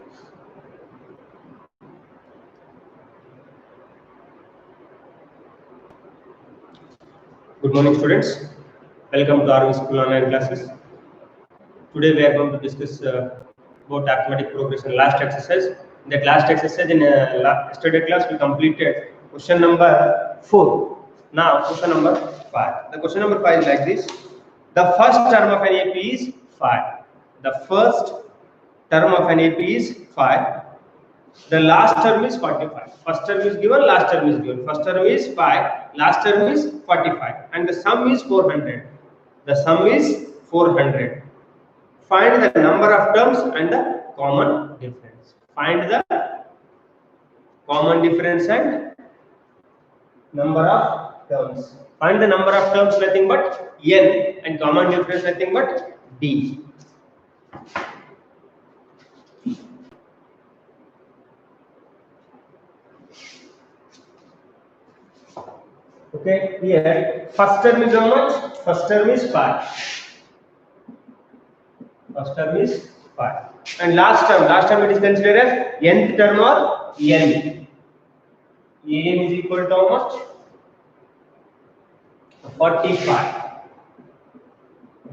Good morning, students. Welcome to our school online classes. Today we are going to discuss about arithmetic progression. Last exercise. In that last exercise, in yesterday class, we completed question number 4. Now question number 5. The question number 5 is like this: the first term of an AP is 5. The first term of an AP is 5. The last term is 45. First term is given, last term is given. First term is 5, last term is 45, and the sum is 400. The sum is 400. Find the number of terms and the common difference. Find the common difference and number of terms. Find the number of terms, nothing but n, and common difference nothing but d. Okay, here first term is how much? First term is 5. First term is 5. And last term it is considered as nth term or n. n is equal to how much? 45.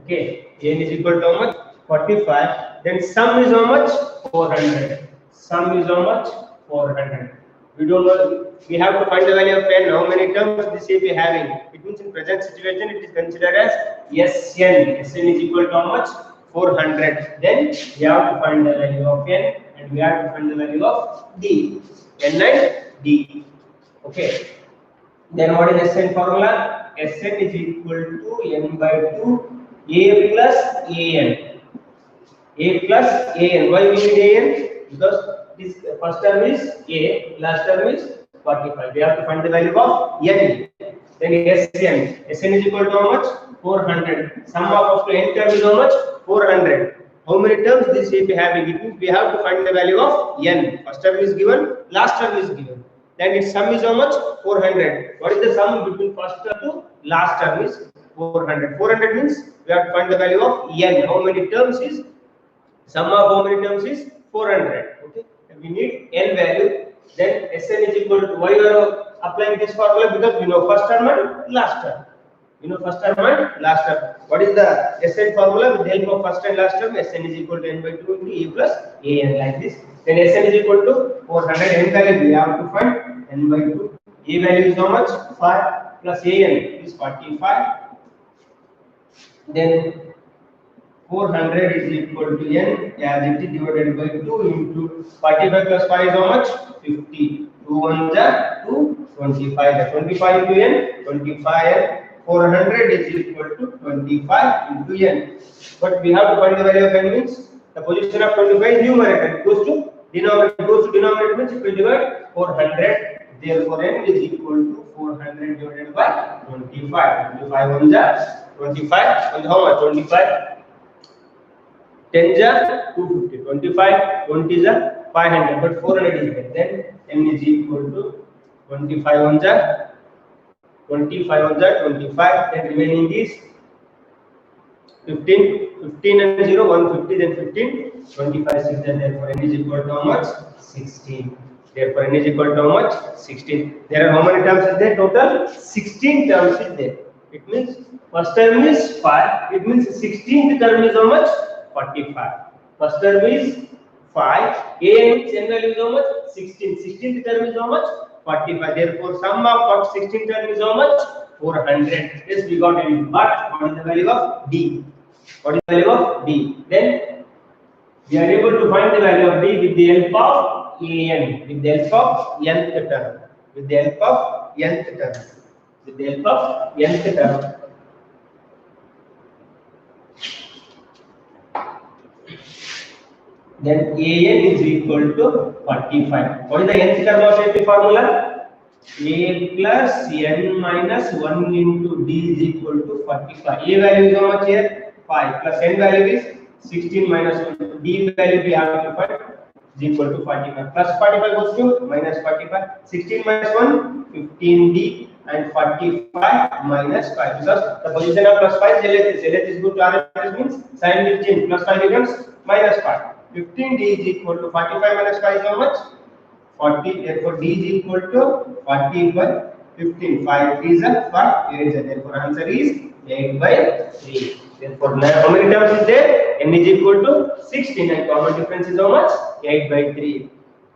Okay, n is equal to how much? 45. Then sum is how much? 400. Sum is how much? 400. We don't know. We have to find the value of n. How many terms this AP having? It means in present situation it is considered as Sn. Sn is equal to how much? 400. Then we have to find the value of n, and we have to find the value of d. N and d. Okay. Then what is Sn formula? Sn is equal to n by 2 a plus an. A plus an. Why we need an? Because this first term is a, last term is 45. We have to find the value of n. Then Sn. Sn is equal to how much? 400. Sum of n term is how much? 400. How many terms this AP having? It means we have to find the value of n. First term is given, last term is given. Then its sum is how much? 400. What is the sum between first term to last term is 400. 400 means we have to find the value of n. How many terms is? Sum of how many terms is 400. Okay. And we need n value. Then Sn is equal to, why you are applying this formula? Because we know first term and last term. You know first term and last term. What is the Sn formula? With the help of first and last term, Sn is equal to n by 2 into a plus an, like this. Then Sn is equal to 400. N value we have to find n by 2. A value is how much? 5 plus an is 45. Then 400 is equal to n as it is divided by 2 into 45 plus 5 is how much? 50. 2 1s are 2, 25. 25 into n, 25. 400 is equal to 25 into n. But we have to find the value of n means the position of 25 is numerator. It goes to denominator. It goes to denominator means it will divide 400. Therefore, n is equal to 400 divided by 25. 25 1s are 25. And how much? 25. 10 is 250. 25. 20 is 500. But 400 is there. Then n is equal to 25 1s are 25 1s are 25. Then remaining is 15. 15 and 0, 150. Then 15. 25 6. Therefore, n is equal to how much? 16. Therefore, n is equal to how much? 16. There are how many terms is there? Total 16 terms is there. It means first term is 5. It means 16th term is how much? 45. First term is 5. A means n value is how much? 16. 16th term is how much? 45. Therefore, sum of 16th term is how much? 400. Yes, we got it. But what is the value of d? What is the value of d? Then we are able to find the value of d with the help of an. With the help of nth term. With the help of nth term. With the help of nth term. Then an is equal to 45. What is the nth term of AP formula? A plus n minus 1 into d is equal to 45. A value is how much here? 5 plus n value is 16 minus 1. D value we have to find is equal to 45. Plus 45 goes to minus 45. 16 minus 1, 15d, and 45 minus 5. Because the position of plus 5 is LHS. LHS is good to RHS means sign will change. Plus 5 becomes minus 5. 15d is equal to 45 minus 5 is how much? 40. Therefore d is equal to 40 by 15. 5 3s are 8. Therefore answer is 8 by 3. Therefore how many terms is there? N is equal to 16 and common difference is how much? 8 by 3.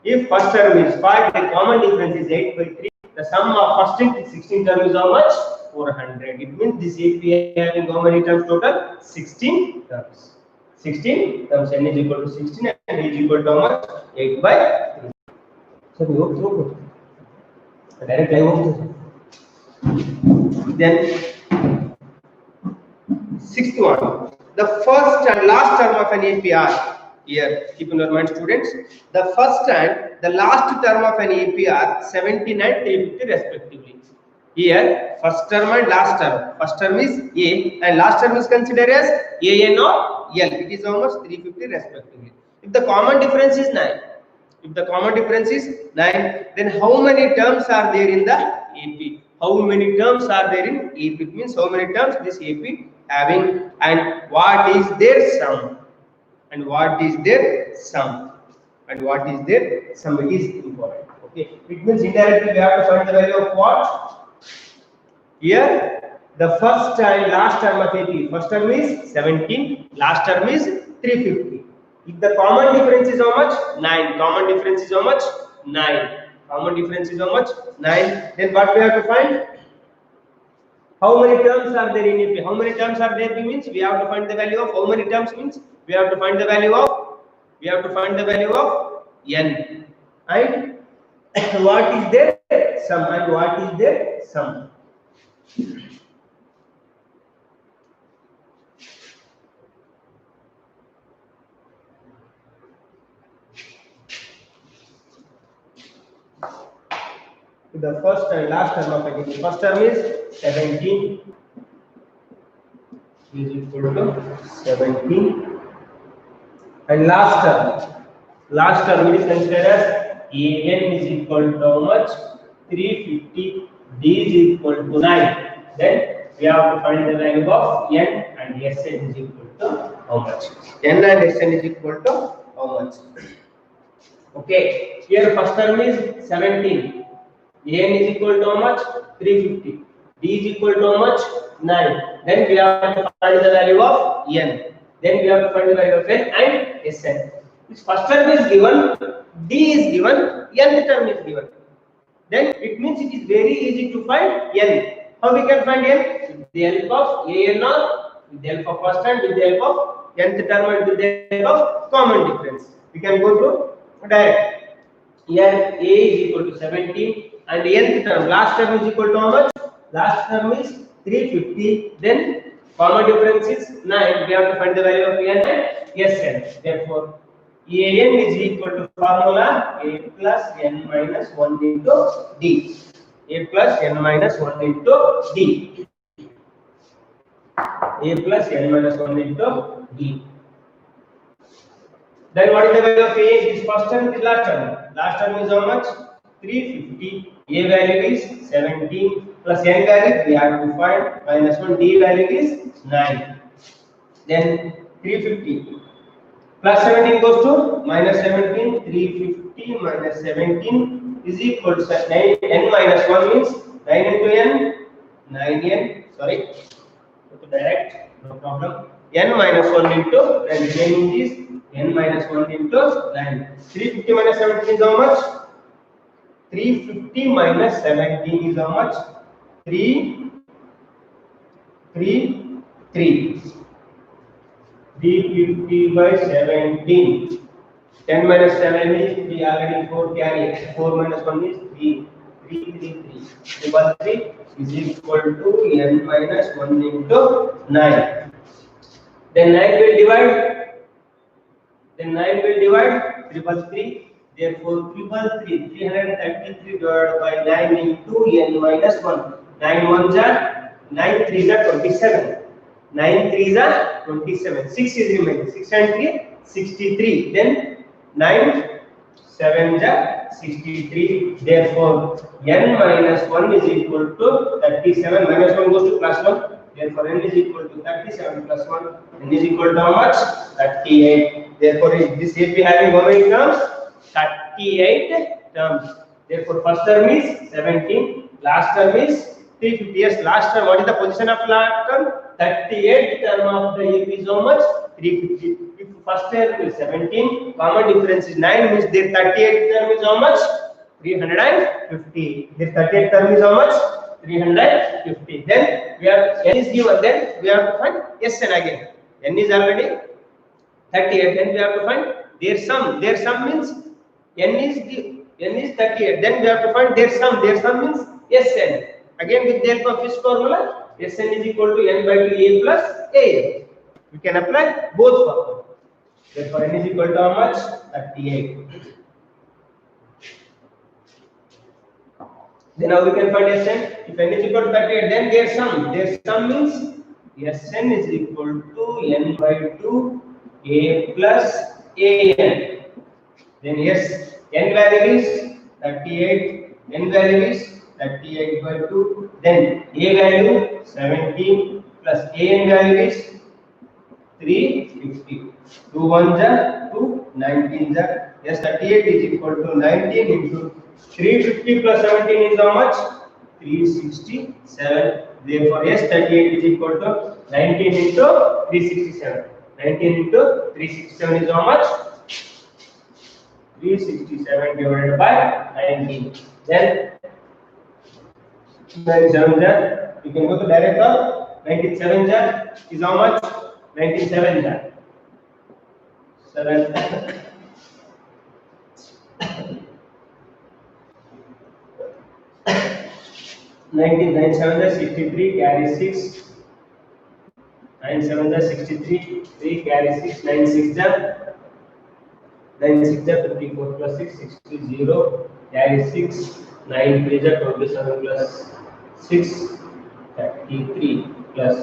If first term is 5, the common difference is 8 by 3. The sum of first and 16 term is how much? 400. It means this AP having how many terms total? 16 terms. 16 terms. N is equal to 16 and D is equal to how much? 8 by 3. So we hope through. Direct live hope. Then sixth one. The first and last term of an APR. Here, keep in your mind, students. The first and the last term of an APR 79 350 respectively. Here, first term and last term. First term is A and last term is considered as AN or L. It is how much? 350 respectively. If the common difference is 9, then how many terms are there in the AP? How many terms are there in AP? It means how many terms this AP having and what is their sum? And what is their sum? And what is their sum? It is important. Okay. It means indirectly we have to find the value of what? Here, the first and last term of AP. First term is 17, last term is 350. If the common difference is how much? 9. Common difference is how much? 9. Common difference is how much? 9. Then what we have to find? How many terms are there in AP? How many terms are there means we have to find the value of how many terms means we have to find the value of n. And what is their sum? And what is their sum? The first and last term of an AP. First term is 17 is equal to 17 and last term it is considered as AN is equal to how much? 350. D is equal to 9. Then we have to find the value of N and Sn is equal to how much? N and Sn is equal to how much? Okay, here first term is 17. N is equal to how much? 350. D is equal to how much? 9. Then we have to find the value of N. Then we have to find the value of N and Sn. This first term is given, D is given, Nth term is given. Then it means it is very easy to find N. How we can find N? With the help of AN or with the help of first and with the help of nth term and with the help of common difference. We can go to direct. Here A is equal to 17 and the nth term, last term is equal to how much? Last term is 350. Then common difference is 9. We have to find the value of N and Sn. Therefore, AN is equal to formula A plus N minus 1 into D. A plus N minus 1 into D. A plus N minus 1 into D. Then what is the value of A? This first term is last term. Last term is how much? 350. A value is 17 plus N value we have to find minus 1. D value is 9. Then 350 plus 17 goes to minus 17. 350 minus 17 is equal to 9. N minus 1 means 9 into N. 9N. Sorry. Go to direct. No problem. N minus 1 into and remaining is N minus 1 into 9. 350 minus 17 is how much? 350 minus 17 is how much? 3 350 by 17. 10 minus 7 is 3 already 4 carry. 4 minus 1 is 3. 333. 3 is equal to N minus 1 into 9. Then 9 will divide. 333. Therefore, 333 divided by 9 into N minus 1. 9 1s are 9 3s are 27. 9 3s are 27. 6 is remaining. 6 and 3 63. Then 9 7s are 63. Therefore, N minus 1 is equal to 37. Minus 1 goes to plus 1. Therefore, n is equal to 37 plus 1. N is equal to how much? 38. Therefore, this AP having how many terms? 38 terms. Therefore, first term is 17. Last term is 350. Yes, last term. What is the position of last term? 38 term of the AP is how much? 350. If first term is 17, common difference is 9, means their 38 term is how much? 350. Their 38 term is how much? 350. Then we have n is given. Then we have to find Sn again. N is already 38. Then we have to find their sum. Their sum means n is 38. Then we have to find their sum. Their sum means Sn. Again with the help of this formula, Sn is equal to n by 2 a plus a. We can apply both formulas. Therefore, n is equal to how much? 38. Then now we can find Sn. If n is equal to 38, then their sum. Their sum means Sn is equal to n by 2 a plus an. Then yes, n value is 38. N value is 38 by 2. Then a value 17 plus an value is 350. 2 1s are 2, 19s are. Yes, 38 is equal to 19 into 350 plus 17 is how much? 367. Therefore, yes, 38 is equal to 19 into 367. 19 into 367 is how much? 367 divided by 19. Then 97 jar. You can go to direct or 97 jar is how much? 97 jar. 7. 99 7 is 63, carry 6. 9 7 is 63, 3 carry 6, 9 6 is 9 6 is 54 plus 6, 60, 0, carry 6, 9 3 is 27 plus 6, 33 plus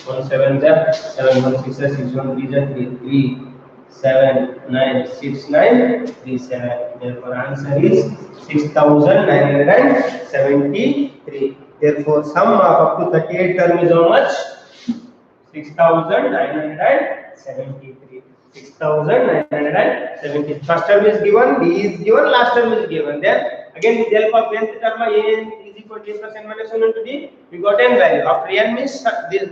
1 7 is 7 1 6 is 6 1 3 is 3 3 7 9 6 9 3 7. Therefore, answer is 6973. Therefore, sum of up to 38 term is how much? 6973. 6970. First term is given, D is given, last term is given. Then again with the help of nth term, a n is equal to a plus n minus 1 into d, we got n value. After n means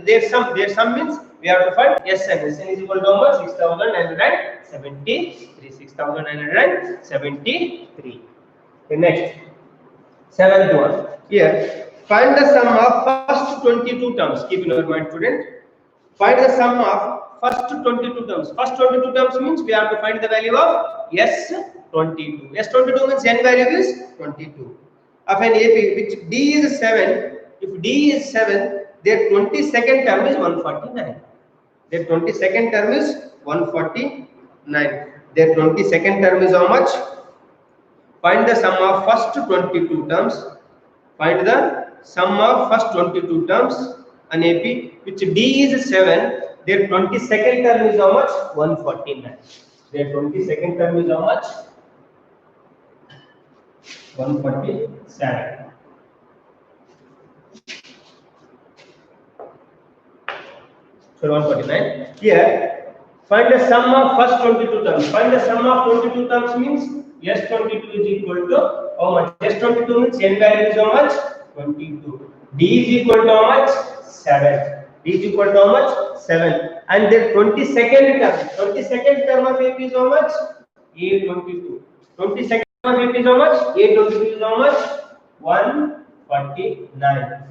their sum means we have to find Sn. Sn is equal to how much? 6973. 6973. Okay, next. 7th one. Here, find the sum of first 22 terms. Keep in your mind, student. Find the sum of first 22 terms. First 22 terms means we have to find the value of S22. S22 means n value is 22. Of an AP which D is 7. If D is 7, their 22nd term is 149. Their 22nd term is 149. Their 22nd term is how much? Find the sum of first 22 terms. Find the sum of first 22 terms. An AP which D is 7. Their 22nd term is how much? 149. Their 22nd term is how much? 147. So 149. Here, find the sum of first 22 terms. Find the sum of 22 terms means S22 is equal to how much? S22 means n value is how much? 22. D is equal to how much? 7. D is equal to how much? 7. And their 22nd term of AP is how much? A22. 22nd term of AP is how much? A22 is how much? 149.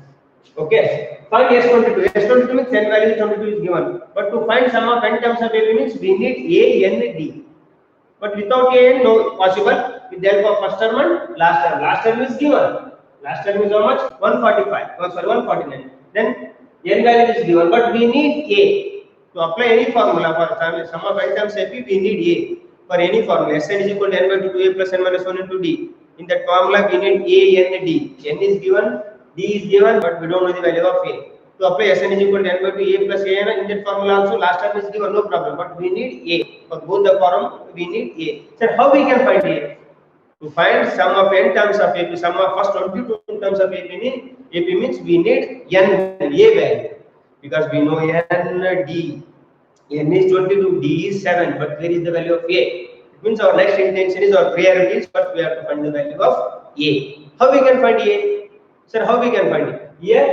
Okay. Find S22. S22 means n value is 22 is given. But to find sum of n terms of AP means we need A, N, D. But without A, N, no possible. With the help of first term and last term. Last term is given. Last term is how much? 145. Oh, sorry, 149. Then n value is given, but we need A. To apply any formula for sum of n terms AP, we need A. For any formula, Sn is equal to n by 2 a plus n minus 1 into d. In that formula, we need A, N, D. N is given, D is given, but we don't know the value of A. To apply Sn is equal to n by 2 a plus an, in that formula also last term is given, no problem. But we need A. For both the form, we need A. So how we can find A? To find sum of n terms of AP, sum of first 22 terms of AP means we need n, A value. because we know n d. N is 22, D is 7, but where is the value of A? It means our next intention is, our priority is first we have to find the value of A. How we can find A? Sir, how we can find it? Here,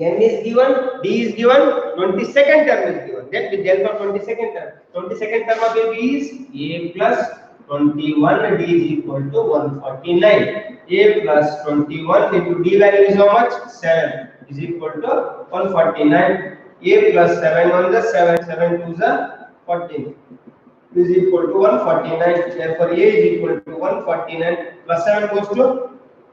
N is given, D is given, 22nd term is given. Then with the help of 22nd term, 22nd term of A is A plus 21, D is equal to 149. A plus 21 into D value is how much? 7 is equal to 149. A plus 7 on the 7, 7 to the 14 is equal to 149. Therefore, A is equal to 149 plus 7 goes to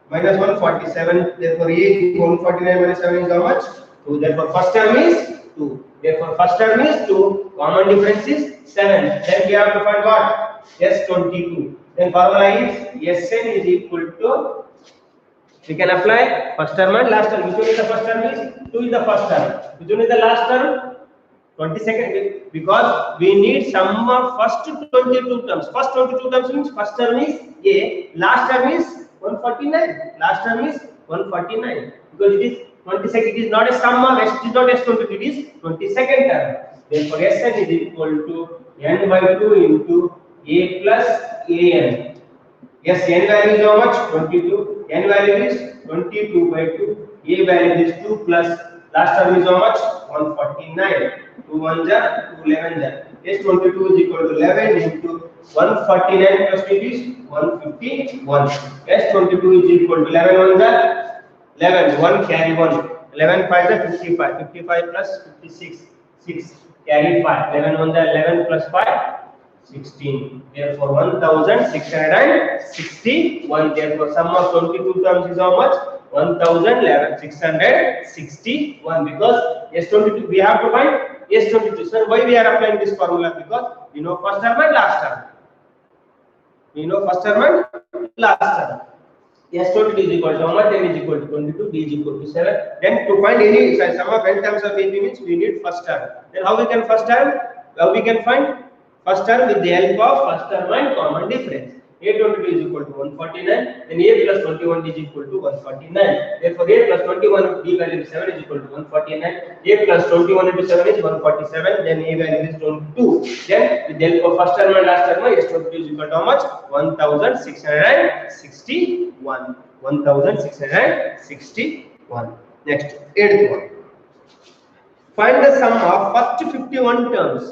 minus 147. Therefore, A is equal to 149 minus 7 is how much? 2. Therefore, first term is 2. Therefore, first term is 2. Common difference is 7. Then we have to find what? S22. Then formula is Sn is equal to, we can apply first term and last term. Which one is the first term? Is 2 is the first term. Which one is the last term? 22nd. Because we need sum of first 22 terms. First 22 terms means first term is A, last term is 149. Last term is 149. Because it is 22nd. It is not a sum of S. It is not S22. It is 22nd term. Therefore, Sn is equal to n by 2 into A plus An. Yes, n value is how much? 22. N value is 22 by 2. A value is 2 plus last term is how much? 149. 2 1 ja, 2 11 ja. S22 is equal to 11 into 149 plus 2 is 151. S22 is equal to 11 1 ja, 11. 1 carry 1. 11 5 ja, 55. 55 plus 56. 6 carry 5. 11 1 ja, 11 plus 5. 16. Therefore, 1661. Therefore, sum of 22 terms is how much? 1661. Because S22 we have to find S22. Sir, why we are applying this formula? Because we know first term and last term. We know first term and last term. S22 is equal to how much? N is equal to 22. D is equal to 7. Then to find any sum of n terms of AP means we need first term. Then how we can first term? How we can find first term with the help of first term and common difference. A22 is equal to 149, then A plus 21 is equal to 149. Therefore, A plus 21 D value is 7 is equal to 149. A plus 21 into 7 is 147. Then A value is 22. Then with the help of first term and last term, S22 is equal to how much? 1661. 1661. Next, 8th one. Find the sum of first 51 terms.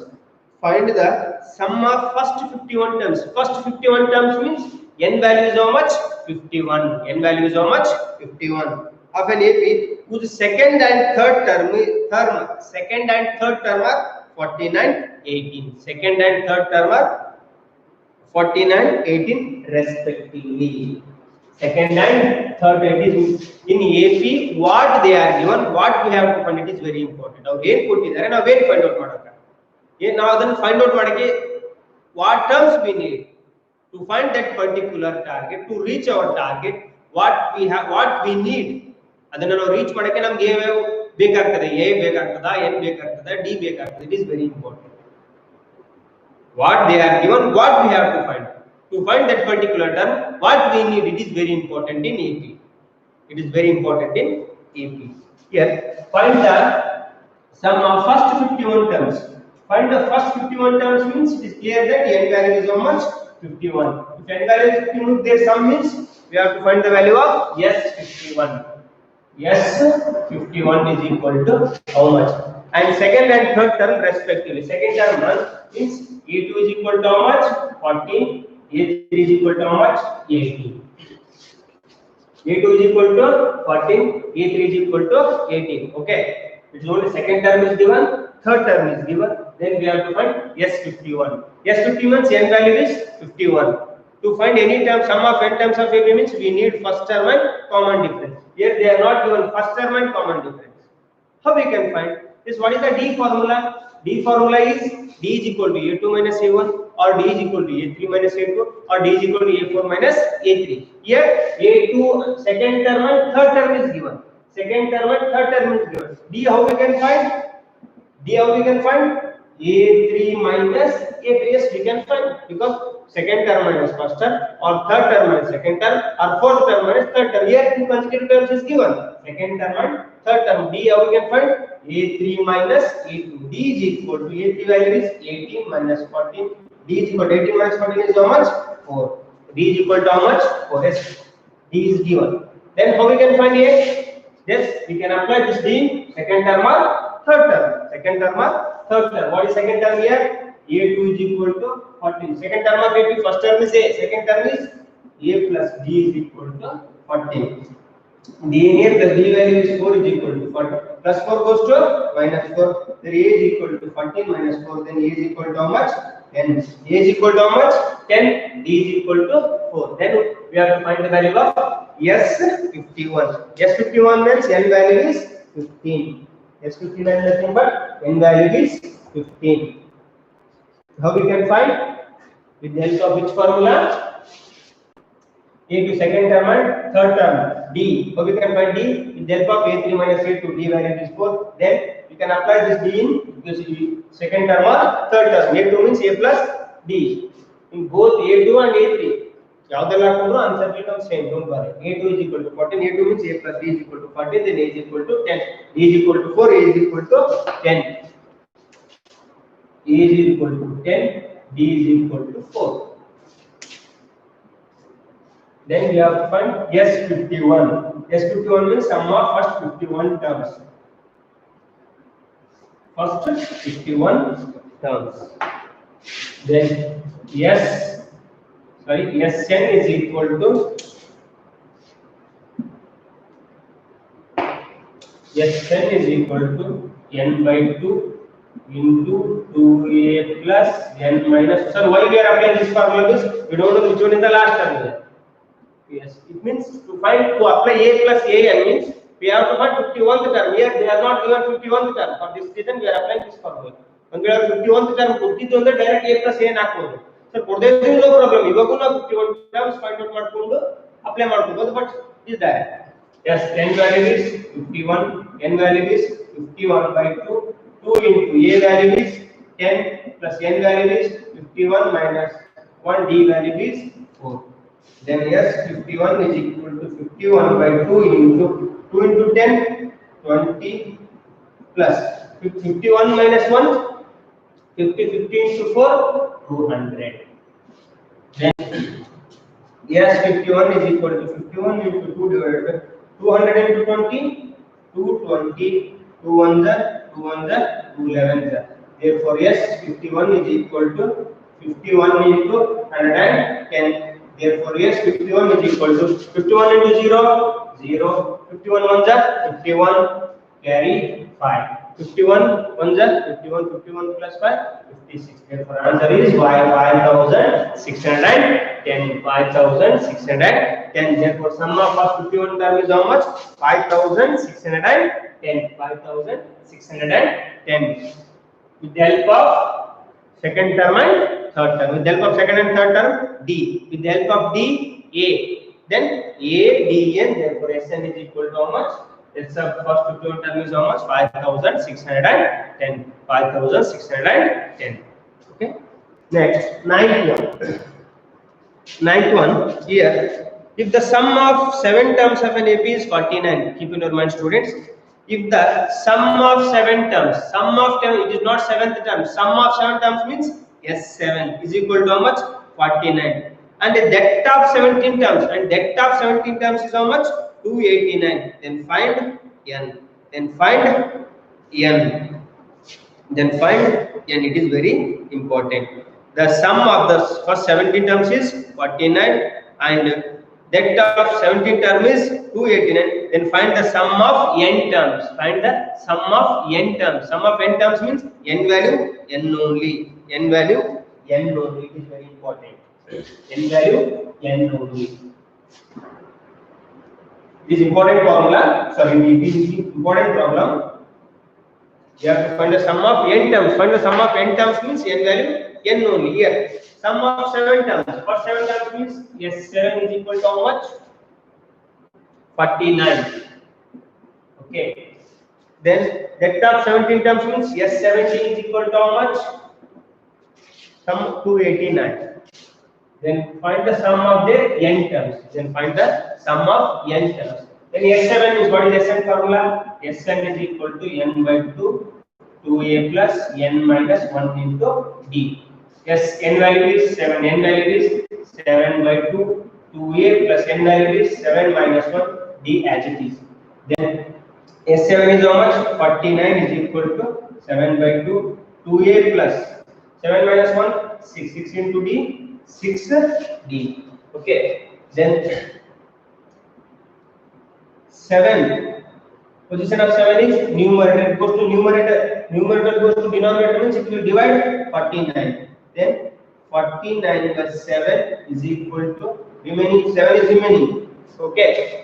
Find the sum of first 51 terms. First 51 terms means n value is how much? 51. N value is how much? 51. Of an AP whose second and third term are 49, 18. Second and third term are 49, 18 respectively. Second and third, it is in AP what they are given, what we have to find, it is very important. Now, ಏನು ಕೊಟ್ಟಿದ್ದಾರೆ ನಾವು ಏನು find out ಮಾಡೋಣ? Now then find out what terms we need to find that particular target, to reach our target, what we need. ಅದನ್ನ ನಾವು reach ಮಾಡಕ್ಕೆ ನಮಗೆ ಏನು ಬೇಕಾಗ್ತದೆ? A ಬೇಕಾಗ್ತದ, N ಬೇಕಾಗ್ತದ, D ಬೇಕಾಗ್ತದೆ. It is very important. What they are given, what we have to find. To find that particular term, what we need, it is very important in AP. It is very important in AP. Here, find the sum of first 51 terms. Find the first 51 terms means it is clear that n value is how much? 51. If n value is 51, their sum means we have to find the value of S51. S51 is equal to how much? And second and third term respectively. Second term means A2 is equal to how much? 14. A3 is equal to how much? 18. A2 is equal to 14. A3 is equal to 18. Okay. It is only second term is given. Third term is given, then we have to find S51. S51 n value is 51. To find any term, sum of n terms of AP means we need first term and common difference. Here they are not given first term and common difference. How we can find this? What is the D formula? D formula is D is equal to A2 minus A1, or D is equal to A3 minus A2, or D is equal to A4 minus A3. Here A2 second term and third term is given. Second term and third term is given. D how we can find? D how we can find? A3 minus A2. Yes, we can find because second term minus first term or third term minus second term or fourth term minus third term. Here two consecutive terms is given. Second term and third term. D how we can find? A3 minus A2. D is equal to A3 value is 18 minus 14. D is equal to 18 minus 14 is how much? 4. D is equal to how much? 4. Yes. D is given. Then how we can find A? Yes, we can apply this D second term or third term. Second term or third term. What is second term here? A2 is equal to 14. Second term of A2, first term is A. Second term is A plus D is equal to 14. D here the D value is 4 is equal to 40. Plus 4 goes to minus 4. Then A is equal to 14 minus 4. Then A is equal to how much? 10. A is equal to how much? 10. D is equal to 4. Then we have to find the value of S51. S51 means N value is 15. S51 is nothing but N value is 15. How we can find? With the help of which formula? A to second term and third term. D. How we can find D? With the help of A3 minus A2. D value is 4. Then we can apply this D in because second term or third term. A2 means A plus D. In both A2 and A3. Answer will come same, don't worry. A2 is equal to 14, A2 means A plus D is equal to 14, then A is equal to 10. D is equal to 4, A is equal to 10. A is equal to 10, D is equal to 4. Then we have to find S51. S51 means sum of first 51 terms. First 51 terms. Then Sn is equal to n by 2 into 2a plus n minus. Sir, why we are applying this formula? Because we don't know which one is the last term. Yes, it means to apply a plus an means we have to find 51th term. Here they are not given 51th term. For this reason we are applying this formula. When we have 51th term, direct a plus an ಹಾಕಬಹುದು. Sir, no problem. ಇವಾಗೂ ನಾವು 51 terms find out ಮಾಡ್ಕೊಂಡು apply ಮಾಡ್ಕೋಬಹುದು, but is direct. Yes, n value is 51, n value is 51 by 2, 2 into a value is 10 plus n value is 51 minus 1, d value is 4. Then 51 is equal to 51 by 2 into 10, 20 plus 51 minus 1, 50 into 4, 200. Then 51 is equal to 51 into 2 divided by 200 into 20, 220, 2 1 2 11. Therefore 51 is equal to 51 into 110. Therefore 51 is equal to 51 into 0, 51 1 51, carry 5. 51 1 51 plus 5, 56. Therefore answer is 5610. 5610. Therefore sum of first 51 term is how much? 5610. 5610. With the help of second term and third term. With the help of second and third term, D. With the help of D, A. Then A, D, N. Therefore Sn is equal to how much? Its first 51 term is how much? 5610. 5610. Okay. Next, ninth one. Here, if the sum of 7 terms of an AP is 49, keep in your mind, students. If the sum of 7 terms, it is not 7th term. Sum of 7 terms means S7 is equal to how much? 49. And the debt of 17 terms, is how much? 289. Then find n. It is very important. The sum of the first 17 terms is 49 and debt of 17 term is 289. Then find the sum of n terms. Sum of n terms means n value n only. It is very important. N value n only. This important formula. Sorry, this is important problem. You have to find the sum of n terms. Find the sum of n terms means n value n only. Here, sum of 7 terms. First 7 terms means S7 is equal to how much? 49. Okay. Then that of 17 terms means S17 is equal to how much? Sum 289. Then find the sum of their n terms. Then find the sum of n terms. Then S7 is what is Sn formula? Sn is equal to n by 2, 2a plus n minus 1 into d. Yes, n value is 7. N value is 7 by 2, 2a plus n value is 7 minus 1 d as it is. Then S7 is how much? 49 is equal to 7 by 2, 2a plus 7 minus 1, 6. 6 into d, 6d. Okay. Then 7. Position of 7 is numerator. It goes to numerator. Numerator goes to denominator means it will divide 49. Then 49 plus 7 is equal to remaining 7 is remaining. Okay.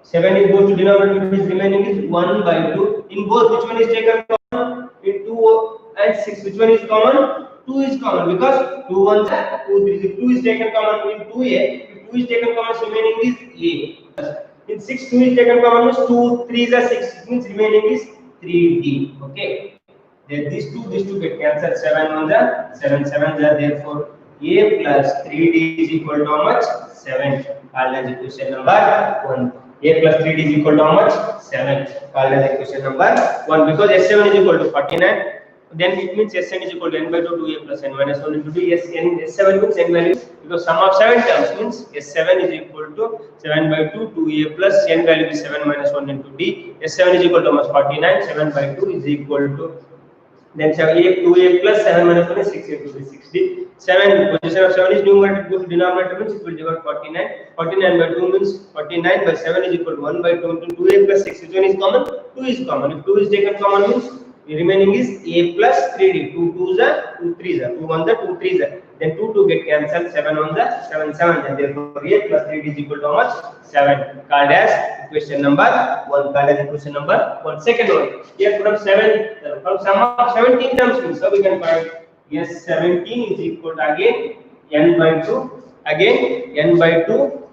7 is goes to denominator means remaining is 1 by 2. In both, which one is taken common? In 2 and 6, which one is common? 2 is common because 2 1s are 2 3s. If 2 is taken common in 2a, if 2 is taken common, so remaining is a. In 6, 2 is taken common means 2 3s are 6. It means remaining is 3d. Okay. Then these two get cancelled. 7 1s are 7 7s are therefore a plus 3d is equal to how much? 7. Called as equation number 1. A plus 3d is equal to how much? 7. Called as equation number 1 because S7 is equal to 49. Then it means Sn is equal to n by 2 2a plus n minus 1 into d. S7 means n value because sum of 7 terms means S7 is equal to 7 by 2 2a plus n value is 7 minus 1 into d. S7 is equal to almost 49. 7 by 2 is equal to then 2a plus 7 minus 1 is 6 into 60. 7 position of 7 is numerator goes to denominator means it will divide 49. 49 by 2 means 49 by 7 is equal to 1 by 2 into 2a plus 6. Which one is common? 2 is common. If 2 is taken common means the remaining is a plus 3d. 2 2s are 2 3s are 2 1s are 2 3s are. Then 2 2 get cancelled. 7 1s are 7 7. And therefore a plus 3d is equal to how much? 7. Called as equation number 1. Called as equation number 1. Second one. Here from 7 from sum of 17 terms means so we can find yes 17 is equal to again n by 2 again n by 2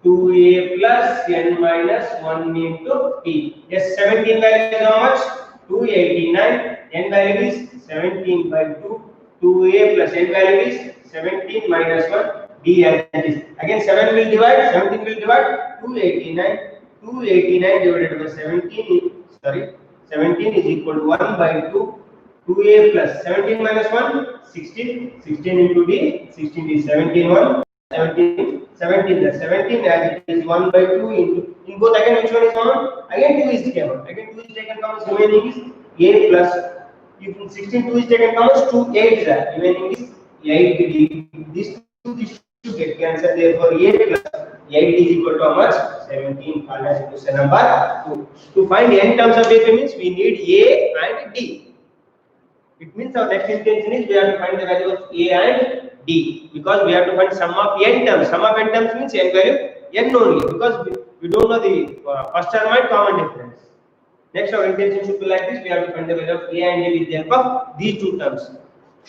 2a plus n minus 1 into t. Yes, 17 value is how much? 289. N value is 17 by 2. 2a plus n value is 17 minus 1 d as it is. Again 7 will divide. 17 will divide. 289. 289 divided by 17 is equal to 1 by 2. 2a plus 17 minus 1 16. 16 into d. 16 is 17 1. 17 plus 17 as it is 1 by 2 into in both again which one is common? Again 2 is common. Again 2 is taken common, so remaining is a plus. If in 16 2 is taken common, 2 8s are remaining is 8d. These two get cancelled. Therefore a plus 8 is equal to how much? 17. Called as equation number 2. To find n terms of AP means we need a and d. It means our next intention is we have to find the value of a and d because we have to find sum of n terms. Sum of n terms means n value n only because we don't know the first term and common difference. Next our intention should be like this. We have to find the value of a and d with the help of these two terms.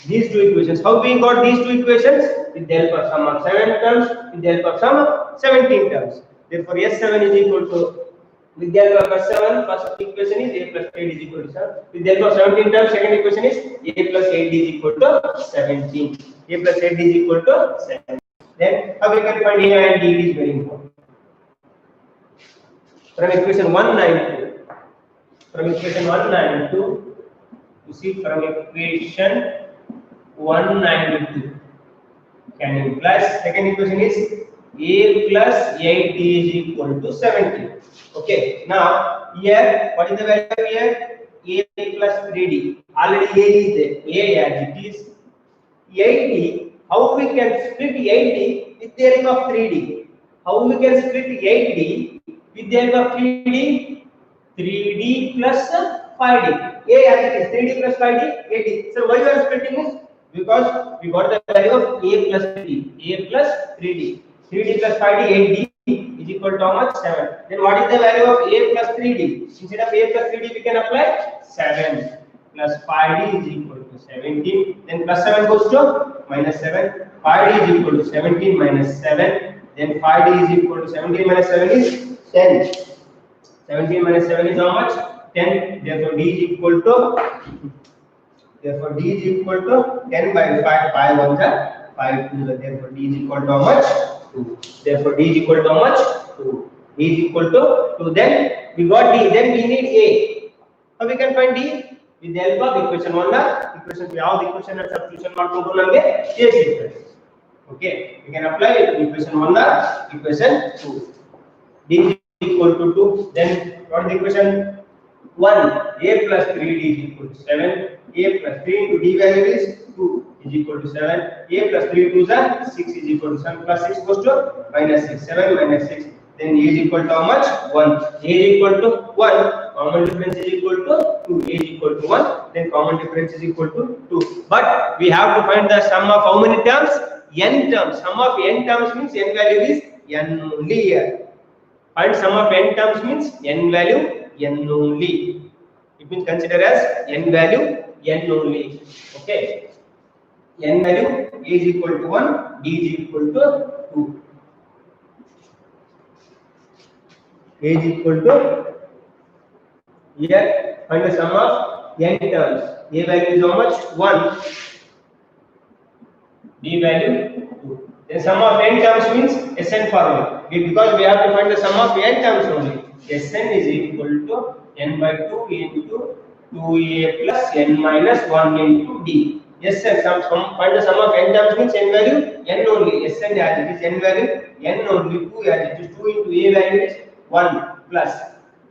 These two equations. How we got these two equations? With the help of sum of 7 terms, with the help of sum of 17 terms. Therefore S7 is equal to with the help of 7, first equation is a plus 8 is equal to 7. With the help of 17 terms, second equation is a plus 8 is equal to 17. A plus 8 is equal to 7. Then how we can find a and d is very important. From equation 192. From equation 192, you see from equation 192. Can you plus second equation is a plus 8d is equal to 17. Okay, now here what is the value here? A plus 3d. Already a is there. A as it is 8d. How we can split 8d with the help of 3d? How we can split 8d with the help of 3d? 3d plus 5d. A as it is 3d plus 5d 8d. So why you are splitting is because we got the value of a plus 3d. A plus 3d. 3d plus 5d 8d is equal to how much? 7. Then what is the value of a plus 3d? Instead of a plus 3d we can apply 7 plus 5d is equal to 17. Then plus 7 goes to minus 7. 5d is equal to 17 minus 7. Then 5d is equal to 17 minus 7 is 10. 17 minus 7 is how much? 10. Therefore, D is equal to 10 by 5. 5 ones are 5 2. Therefore, D is equal to how much? 2. Therefore, D is equal to how much? 2. D is equal to 2. Then we got D. Then we need A. How we can find D? With the help of equation 1 equation ಯಾವ equation and substitution ಮಾಡ್ಕೊಂಡು ನಮಗೆ A ಸಿಗ್ತದೆ. Okay, we can apply equation 1 equation 2. D is equal to 2. Then what is the equation 1? A plus 3D is equal to 7. A plus 3 into D value is 2 is equal to 7. A plus 3 2 is 6 is equal to 7 plus 6 goes to minus 6. 7 minus 6. Then A is equal to how much? 1. A is equal to 1. Common difference is equal to 2. A is equal to 1. Then common difference is equal to 2. But we have to find the sum of how many terms? N terms. Sum of n terms means n value is n only here. Find sum of n terms means n value n only. It means consider as n value n only. Okay. N value A is equal to 1. D is equal to 2. A is equal to here. Find the sum of n terms. A value is how much? 1. D value 2. The sum of n terms means Sn formula. Because we have to find the sum of n terms only. Sn is equal to n by 2 into 2a plus n minus 1 into d. Sn find the sum of n terms means n value n only. Sn as it is n value n only. 2 as it is 2 into a value is 1 plus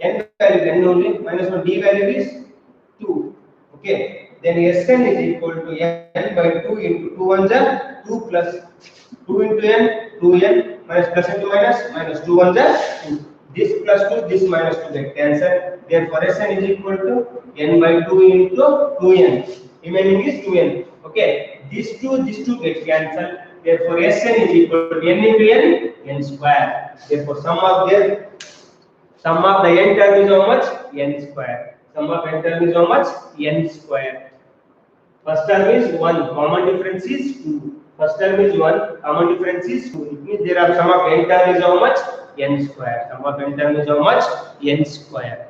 n value n only minus 1 d value is 2. Okay. Then Sn is equal to n by 2 into 2 ones are 2 plus 2 into n 2n minus plus into minus minus 2 ones are 2. This plus 2 this minus 2 get cancelled. Therefore Sn is equal to n by 2 into 2n. Remaining is 2n. Okay. This 2 get cancelled. Therefore Sn is equal to n into n square. Therefore sum of the n term is how much? N square. Sum of n term is how much? N square. First term is 1, common difference is 2. First term is 1, common difference is 2. It means there are sum of n term is how much? N square. Sum of n term is how much? N square.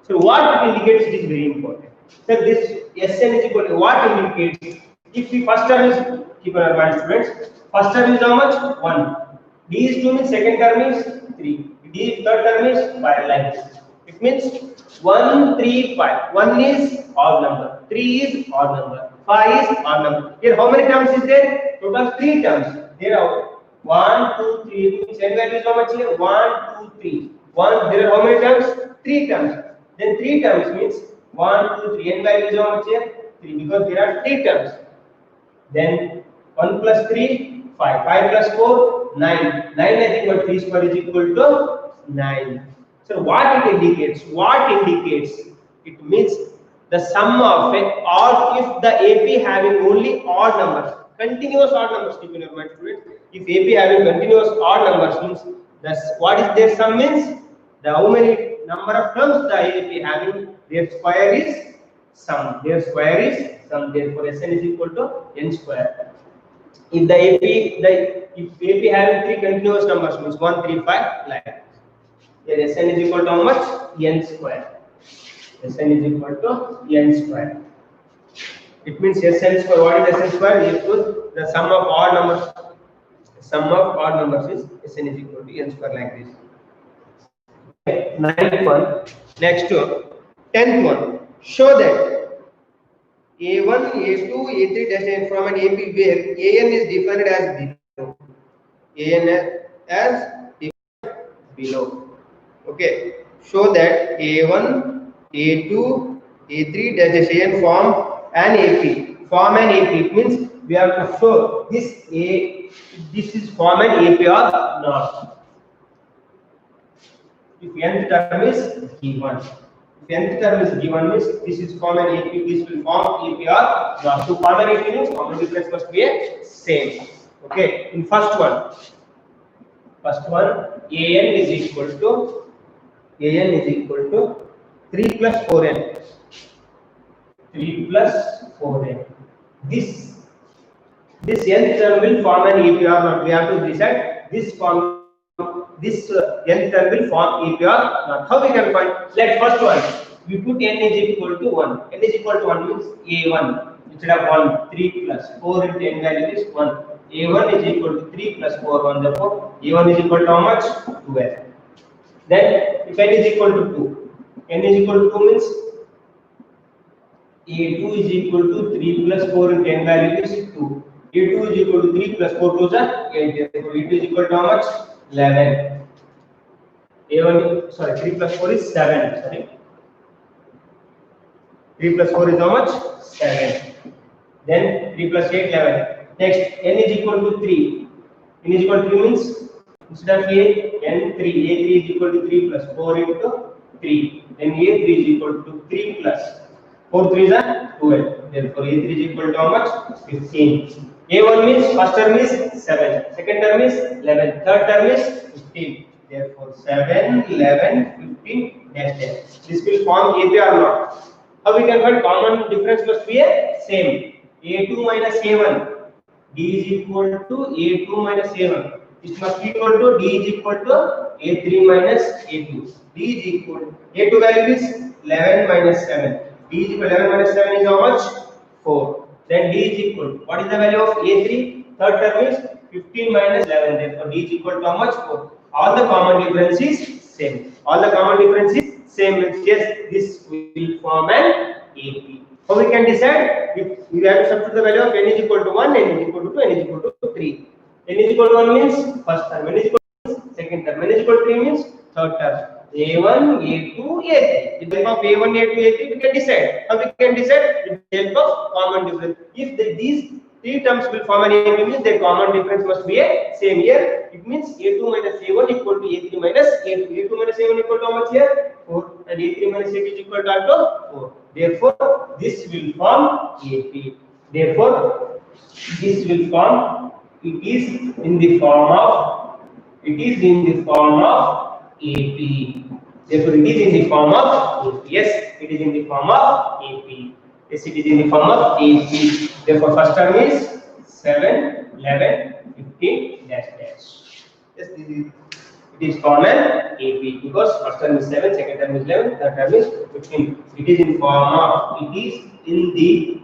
So what it indicates? It is very important. So this Sn is equal to what indicates? If the first term is, keep on mind students, first term is how much? 1. D is 2 means second term is 3. D third term is 5 like this. It means 1, 3, 5. 1 is odd number. 3 is odd number. 5 is odd number. Here how many terms is there? Total 3 terms. There are 1, 2, 3. Means n value is how much here? 1, 2, 3. 1. There are how many terms? 3 terms. Then 3 terms means 1, 2, 3. N value is how much here? 3 because there are 3 terms. Then 1 plus 3, 5. 5 plus 4, 9. 9 nothing but 3 square is equal to 9. So what it indicates? What indicates? It means the sum of odd if the AP having only odd numbers, continuous odd numbers. Keep in your mind, students. If AP having continuous odd numbers means that's what is their sum means the how many number of terms the AP having their square is sum. Their square is sum. Therefore, Sn is equal to n square. If the AP having 3 continuous numbers means 1, 3, 5 like. Here Sn is equal to how much? N square. Sn is equal to n square. It means Sn square. What is Sn square? Equal the sum of odd numbers. Sum of odd numbers is Sn is equal to n square like this. 9th one. Next to 10th one. Show that A1, A2, A3 dash from an AP where An is defined as below. An as defined below. Okay, show that A1, A2, A3 dash An form an AP. Form an AP. It means we have to show this is form an AP or not. If nth term is given. If nth term is given means this is form an AP. This will form AP or not. To form an AP means common difference must be same. Okay. In first one, An is equal to 3 plus 4n. 3 plus 4n. This nth term will form an AP or not. We have to decide this nth term will form AP or not. How we can find? Let first one we put n is equal to 1. N is equal to 1 means a1 instead of 1, 3 plus 4 into n value is 1. a1 is equal to 3 plus 4, 1, therefore a1 is equal to how much? 12. Then if n is equal to 2, n is equal to 2 means a2 is equal to 3 plus 4 into n value is 2. a2 is equal to 3 plus 4 to 8, therefore a2 is equal to how much? 11. a1, sorry, 3 plus 4 is 7, sorry. 3 plus 4 is how much? 7. Then 3 plus 8, 11. Next, n is equal to 3. n is equal to 3 means instead of a, n 3. a3 is equal to 3 plus 4 into 3. Then a3 is equal to 3 plus 4 3 is 12. Therefore a3 is equal to how much? 15. a1 means first term is 7, second term is 11, third term is 15. Therefore 7, 11, 15 dash dash. This will form AP or not? How we can find common difference must be a same. a2 minus a1. D is equal to a2 minus a1. It must be equal to D is equal to a3 minus a2. D is equal to a2 value is 11 minus 7. D is equal to 11 minus 7 is how much? 4. Then D is equal to, what is the value of a3? Third term is 15 minus 11. Therefore D is equal to how much? 4. All the common difference is same. All the common difference is same. Means yes, this will form an AP. So we can decide if we have to substitute the value of n is equal to 1, n is equal to 2, n is equal to 3. n is equal to 1 means first term, n is equal to second term, n is equal to 3 means third term. a1, a2, a3. With the help of a1, a2, a3 we can decide. How we can decide? With the help of common difference. If these three terms will form an AP means their common difference must be a same here. It means a2 minus a1 equal to a3 minus a2. a2 minus a1 equal to how much here? 4. And a3 minus a2 is equal to also 4. Therefore, this will form AP. Therefore, this will form. It is in the form of. It is in the form of AP. Therefore, it is in the form of AP. Yes, it is in the form of AP. Yes, it is in the form of AP. Therefore, first term is 7, 11, 15 dash dash. Yes, this is, it is form an AP because first term is 7, second term is 11, third term is 15. It is in form of. It is in the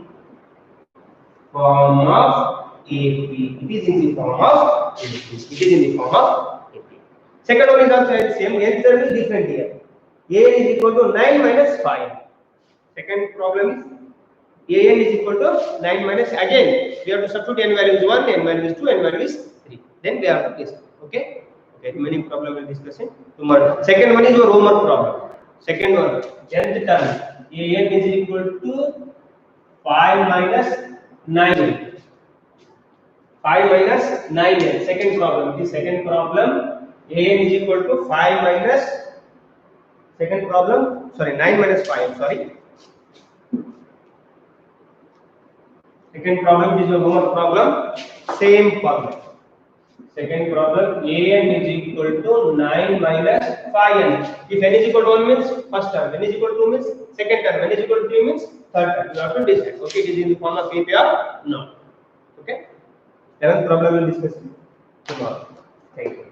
form of AP. It is in the form of AP. It is in the form of AP. Second one is also the same. Nth term is different here. A is equal to 9 minus 5. Second problem is an is equal to 9 minus, again we have to substitute n value is 1, n value is 2, n value is 3. Then we have to discuss. Okay. Okay. Remaining problem we will discuss in tomorrow. Second one is your homework problem. Second one, nth term. An is equal to 5 minus 9. 5 minus 9n. Second problem. The second problem. An is equal to 5 minus. Second problem. Sorry, 9 minus 5. Sorry. Second problem is your homework problem. Same problem. Second problem, an is equal to 9 minus 5n. If n is equal to 1 means first term, n is equal to 2 means second term, n is equal to 3 means third term. You have to decide. Okay, it is in the form of AP or no. Okay. 11th problem we will discuss tomorrow. Thank you.